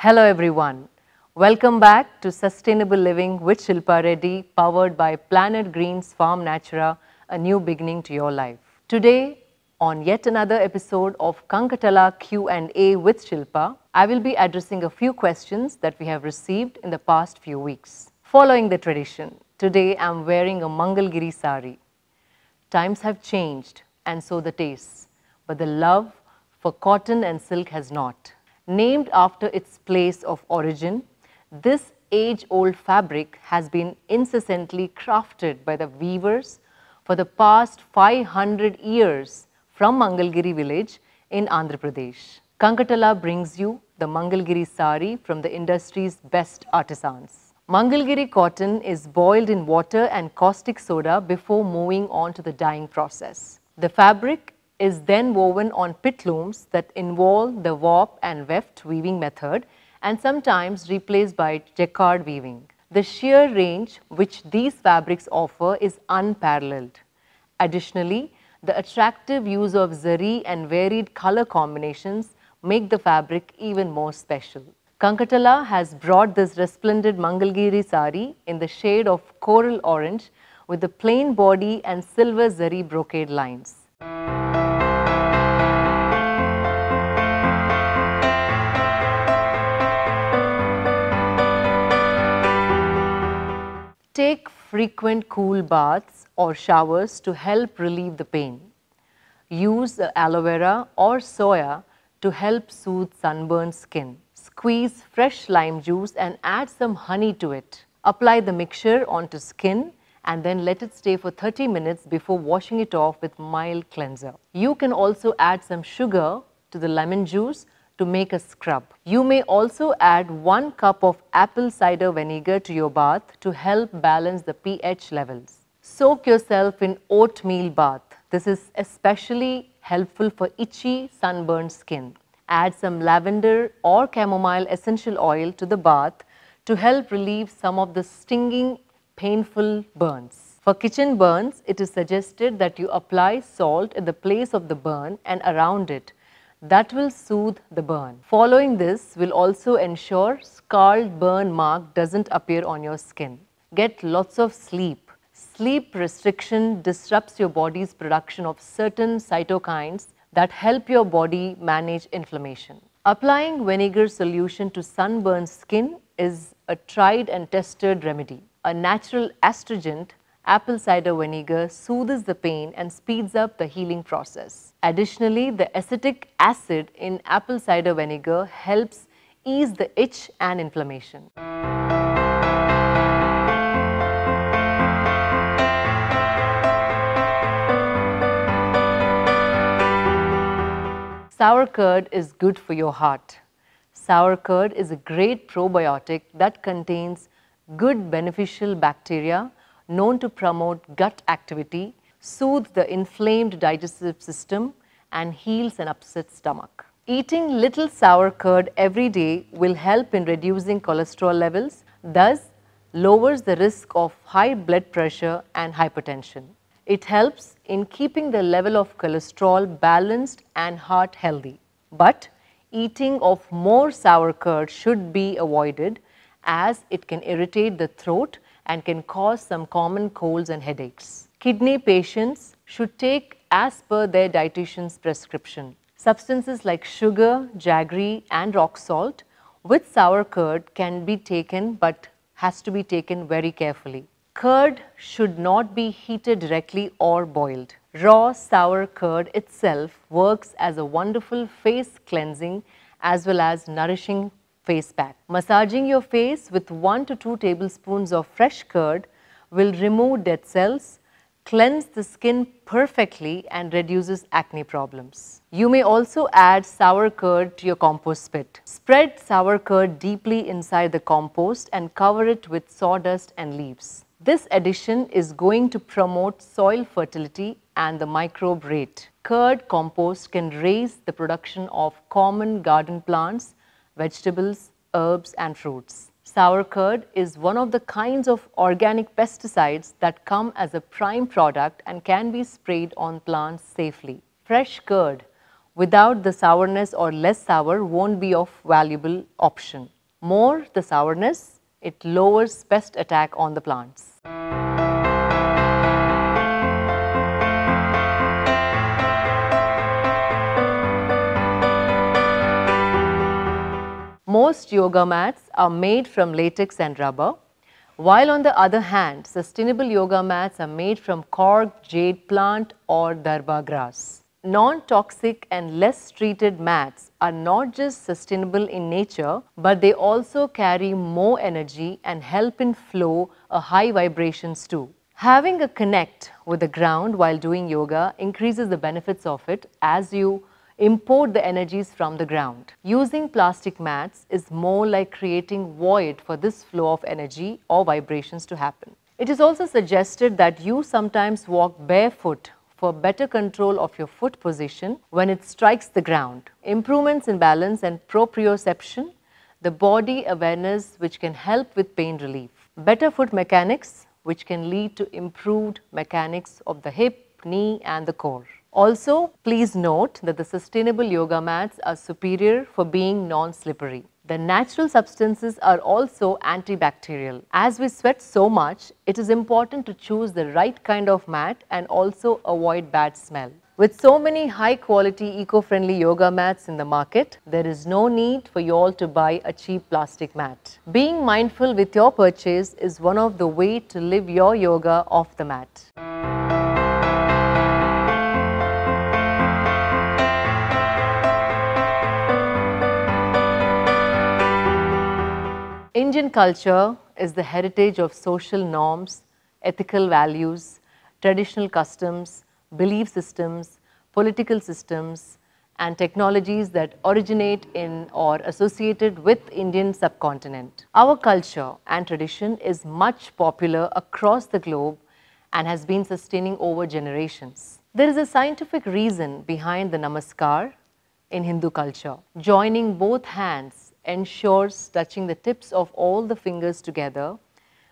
Hello everyone. Welcome back to Sustainable Living with Shilpa Reddy, powered by Planet Green's Farm Natura, a new beginning to your life. Today, on yet another episode of Kankatala Q&A with Shilpa, I will be addressing a few questions that we have received in the past few weeks. Following the tradition, today I am wearing a Mangalgiri sari. Times have changed and so the tastes, but the love for cotton and silk has not. Named after its place of origin, this age-old fabric has been incessantly crafted by the weavers for the past 500 years from Mangalgiri village in Andhra Pradesh. Kankatala brings you the Mangalgiri sari from the industry's best artisans. Mangalgiri cotton is boiled in water and caustic soda before moving on to the dyeing process. The fabric is then woven on pit looms that involve the warp and weft weaving method and sometimes replaced by jacquard weaving. The sheer range which these fabrics offer is unparalleled. Additionally, the attractive use of zari and varied color combinations make the fabric even more special. Kankatala has brought this resplendent Mangalgiri sari in the shade of coral orange with the plain body and silver zari brocade lines. Take frequent cool baths or showers to help relieve the pain. Use aloe vera or soya to help soothe sunburned skin. Squeeze fresh lime juice and add some honey to it. Apply the mixture onto skin and then let it stay for 30 minutes before washing it off with mild cleanser. You can also add some sugar to the lemon juice to make a scrub. You may also add 1 cup of apple cider vinegar to your bath to help balance the pH levels. Soak yourself in oatmeal bath. This is especially helpful for itchy, sunburned skin. Add some lavender or chamomile essential oil to the bath to help relieve some of the stinging, painful burns. For kitchen burns, it is suggested that you apply salt at the place of the burn and around it. That will soothe the burn. Following this will also ensure scald burn mark doesn't appear on your skin. Get lots of sleep. Sleep restriction disrupts your body's production of certain cytokines that help your body manage inflammation. Applying vinegar solution to sunburned skin is a tried and tested remedy. A natural astringent, apple cider vinegar soothes the pain and speeds up the healing process. Additionally, the acetic acid in apple cider vinegar helps ease the itch and inflammation. Sour curd is good for your heart. Sour curd is a great probiotic that contains good beneficial bacteria known to promote gut activity, soothe the inflamed digestive system, and heals an upset stomach. Eating little sour curd every day will help in reducing cholesterol levels, thus lowers the risk of high blood pressure and hypertension. It helps in keeping the level of cholesterol balanced and heart healthy. But eating of more sour curd should be avoided as it can irritate the throat and can cause some common colds and headaches. Kidney patients should take as per their dietitian's prescription. Substances like sugar, jaggery and rock salt with sour curd can be taken but has to be taken very carefully. Curd should not be heated directly or boiled. Raw sour curd itself works as a wonderful face cleansing as well as nourishing face pack. Massaging your face with 1 to 2 tablespoons of fresh curd will remove dead cells, cleanse the skin perfectly and reduces acne problems. You may also add sour curd to your compost pit. Spread sour curd deeply inside the compost and cover it with sawdust and leaves. This addition is going to promote soil fertility and the microbe rate. Curd compost can raise the production of common garden plants, vegetables, herbs and fruits. Sour curd is one of the kinds of organic pesticides that come as a prime product and can be sprayed on plants safely. Fresh curd without the sourness or less sour won't be of valuable option. More the sourness, it lowers pest attack on the plants. Most yoga mats are made from latex and rubber, while on the other hand, sustainable yoga mats are made from cork, jade plant or darba grass. Non-toxic and less treated mats are not just sustainable in nature, but they also carry more energy and help in flow or high vibrations too. Having a connect with the ground while doing yoga increases the benefits of it as you import the energies from the ground. Using plastic mats is more like creating void for this flow of energy or vibrations to happen. It is also suggested that you sometimes walk barefoot for better control of your foot position when it strikes the ground. Improvements in balance and proprioception, the body awareness which can help with pain relief. Better foot mechanics which can lead to improved mechanics of the hip, knee and the core. Also, please note that the sustainable yoga mats are superior for being non-slippery. The natural substances are also antibacterial. As we sweat so much, it is important to choose the right kind of mat and also avoid bad smell. With so many high-quality, eco-friendly yoga mats in the market, there is no need for you all to buy a cheap plastic mat. Being mindful with your purchase is one of the ways to live your yoga off the mat. Indian culture is the heritage of social norms, ethical values, traditional customs, belief systems, political systems, and technologies that originate in or associated with Indian subcontinent. Our culture and tradition is much popular across the globe and has been sustaining over generations. There is a scientific reason behind the Namaskar in Hindu culture. Joining both hands ensures touching the tips of all the fingers together,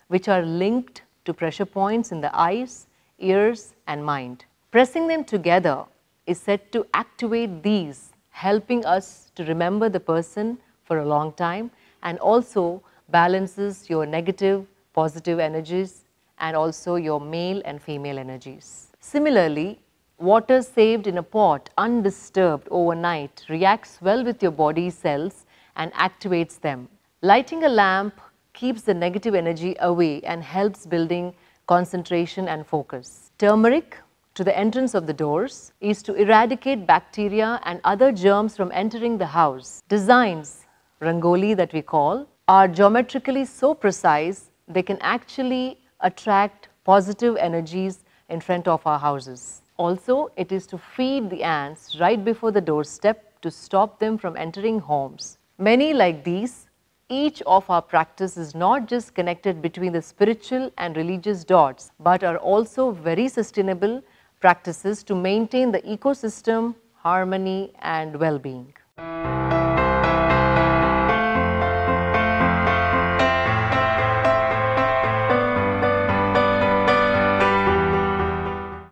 which are linked to pressure points in the eyes, ears and mind. Pressing them together is said to activate these, helping us to remember the person for a long time and also balances your negative, positive energies and also your male and female energies. Similarly, water saved in a pot undisturbed overnight reacts well with your body cells and activates them. Lighting a lamp keeps the negative energy away and helps building concentration and focus. Turmeric to the entrance of the doors is to eradicate bacteria and other germs from entering the house. Designs, rangoli that we call, are geometrically so precise they can actually attract positive energies in front of our houses. Also, it is to feed the ants right before the doorstep to stop them from entering homes. Many like these, each of our practice is not just connected between the spiritual and religious dots, but are also very sustainable practices to maintain the ecosystem, harmony and well-being.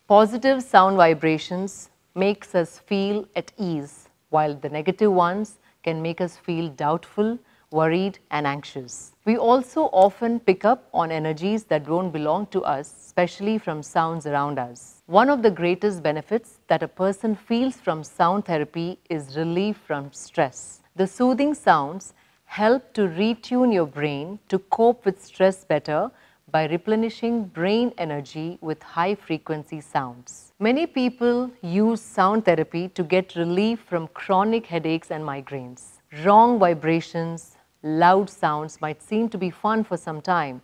Positive sound vibrations makes us feel at ease, while the negative ones can make us feel doubtful, worried and anxious. We also often pick up on energies that don't belong to us, especially from sounds around us. One of the greatest benefits that a person feels from sound therapy is relief from stress. The soothing sounds help to retune your brain to cope with stress better by replenishing brain energy with high frequency sounds. Many people use sound therapy to get relief from chronic headaches and migraines. Wrong vibrations, loud sounds might seem to be fun for some time,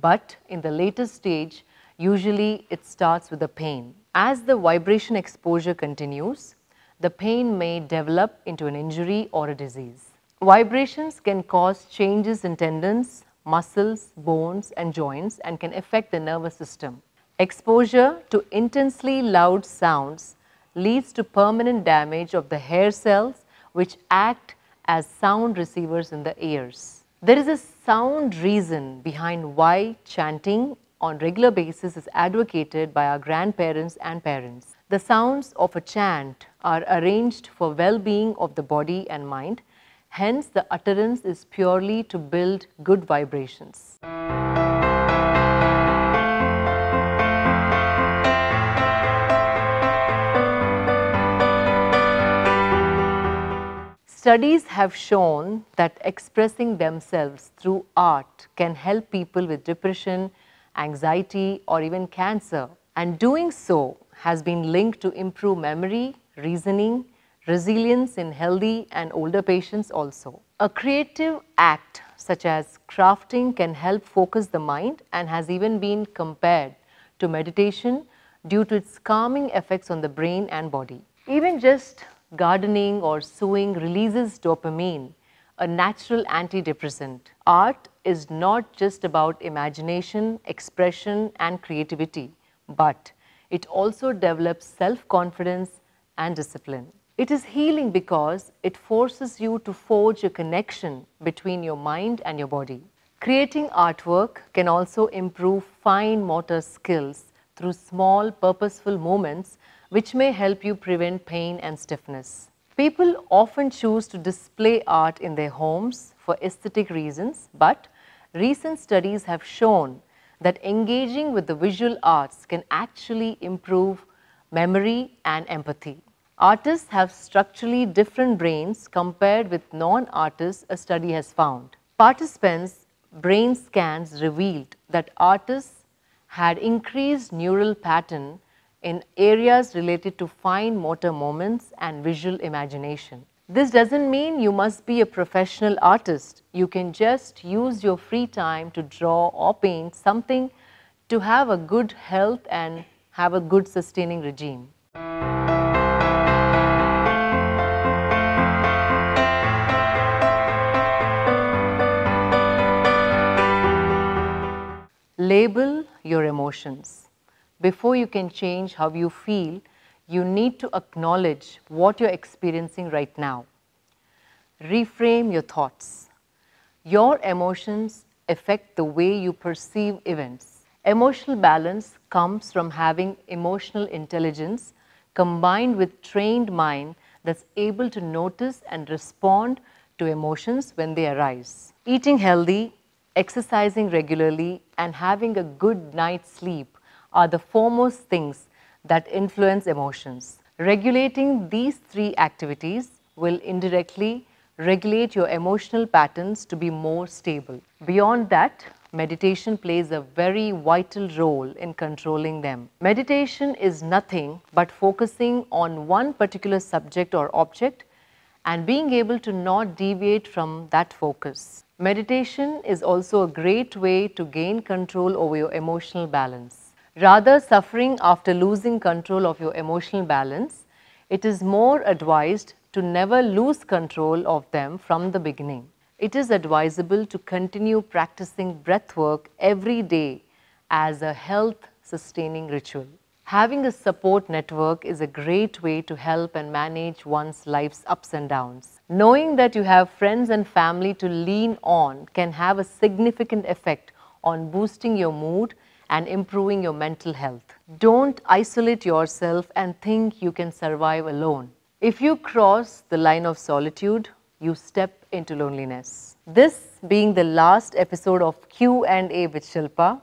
but in the later stage, usually it starts with the pain. As the vibration exposure continues, the pain may develop into an injury or a disease. Vibrations can cause changes in tendons, muscles, bones and joints and can affect the nervous system. Exposure to intensely loud sounds leads to permanent damage of the hair cells which act as sound receivers in the ears. There is a sound reason behind why chanting on regular basis is advocated by our grandparents and parents. The sounds of a chant are arranged for well-being of the body and mind, hence the utterance is purely to build good vibrations. Studies have shown that expressing themselves through art can help people with depression, anxiety, or even cancer, and doing so has been linked to improve memory, reasoning, resilience in healthy and older patients also. A creative act such as crafting can help focus the mind and has even been compared to meditation due to its calming effects on the brain and body. Even just gardening or sewing releases dopamine, a natural antidepressant. Art is not just about imagination, expression, and creativity, but it also develops self-confidence and discipline. It is healing because it forces you to forge a connection between your mind and your body. Creating artwork can also improve fine motor skills through small purposeful movements which may help you prevent pain and stiffness. People often choose to display art in their homes for aesthetic reasons, but recent studies have shown that engaging with the visual arts can actually improve memory and empathy. Artists have structurally different brains compared with non-artists, a study has found. Participants' brain scans revealed that artists had increased neural pattern in areas related to fine motor moments and visual imagination. This doesn't mean you must be a professional artist. You can just use your free time to draw or paint something to have a good health and have a good sustaining regime. Label your emotions. Before you can change how you feel, you need to acknowledge what you're experiencing right now. Reframe your thoughts. Your emotions affect the way you perceive events. Emotional balance comes from having emotional intelligence combined with trained mind that's able to notice and respond to emotions when they arise. Eating healthy, exercising regularly, and having a good night's sleep are the foremost things that influence emotions. Regulating these three activities will indirectly regulate your emotional patterns to be more stable. Beyond that, meditation plays a very vital role in controlling them. Meditation is nothing but focusing on one particular subject or object and being able to not deviate from that focus. Meditation is also a great way to gain control over your emotional balance. Rather suffering after losing control of your emotional balance, it is more advised to never lose control of them from the beginning. It is advisable to continue practicing breath work every day as a health-sustaining ritual. Having a support network is a great way to help and manage one's life's ups and downs. Knowing that you have friends and family to lean on can have a significant effect on boosting your mood and improving your mental health. Don't isolate yourself and think you can survive alone. If you cross the line of solitude, you step into loneliness. This being the last episode of Q&A with Shilpa,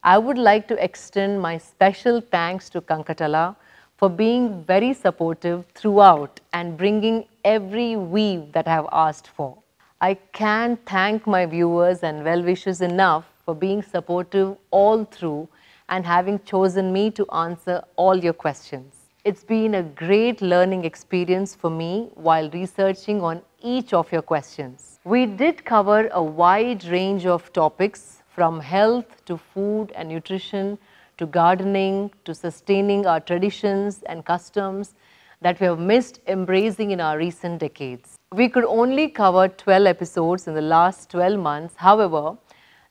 I would like to extend my special thanks to Kankatala for being very supportive throughout and bringing every weave that I have asked for. I can't thank my viewers and well-wishers enough for being supportive all through and having chosen me to answer all your questions. It's been a great learning experience for me while researching on each of your questions. We did cover a wide range of topics from health to food and nutrition to gardening to sustaining our traditions and customs that we have missed embracing in our recent decades. We could only cover 12 episodes in the last 12 months. However,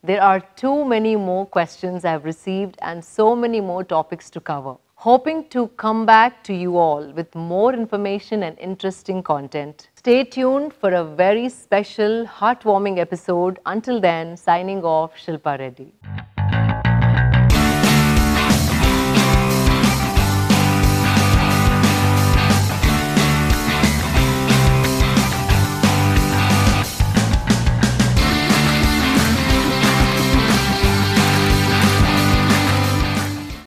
there are too many more questions I have received and so many more topics to cover. Hoping to come back to you all with more information and interesting content. Stay tuned for a very special, heartwarming episode. Until then, signing off, Shilpa Reddy.